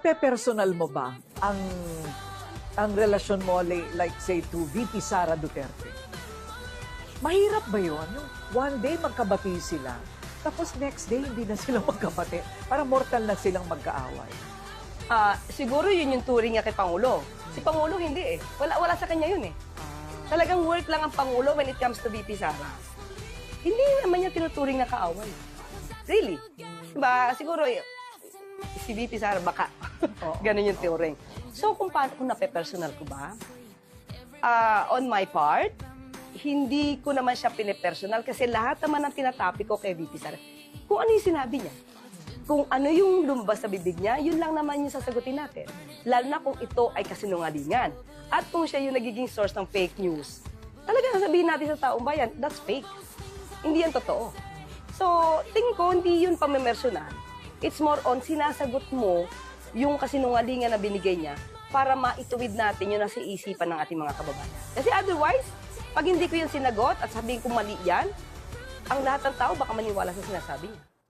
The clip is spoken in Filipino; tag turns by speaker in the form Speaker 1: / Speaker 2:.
Speaker 1: nape-personal mo ba ang relasyon mo, like say, to VP Sara Duterte? Mahirap ba yun? Yung one day magkabati sila, tapos next day hindi na sila magkabati. Parang mortal na silang magkaaway.
Speaker 2: Siguro yun yung turing niya kay Pangulo. Si Pangulo hindi eh. Wala sa kanya yun eh. Talagang work lang ang Pangulo when it comes to VP Sara. Hindi naman niya tinuturing na kaaway. Really? Diba? Siguro si VP Sara baka. Ganun yung turing. So kung nape-personal ko ba? On my part, hindi ko naman siya pinipersonal kasi lahat naman ang tinatapik ko kay VP Sara. Kung ano yung sinabi niya. Kung ano yung lumabas sa bibig niya, yun lang naman yung sasagutin natin. Lalo na kung ito ay kasinungalingan. At kung siya yung nagiging source ng fake news, talaga sasabihin natin sa taong bayan, that's fake. Hindi yan totoo. So, tingin ko, hindi yun pamimersonal. It's more on sinasagot mo yung kasinungalingan na binigay niya para maituwid natin yung nasa isipan ng ating mga kababayan. Kasi otherwise, pag hindi ko yung sinagot at sabihin ko mali yan, ang lahat ng tao baka maniwala sa sinasabi niya.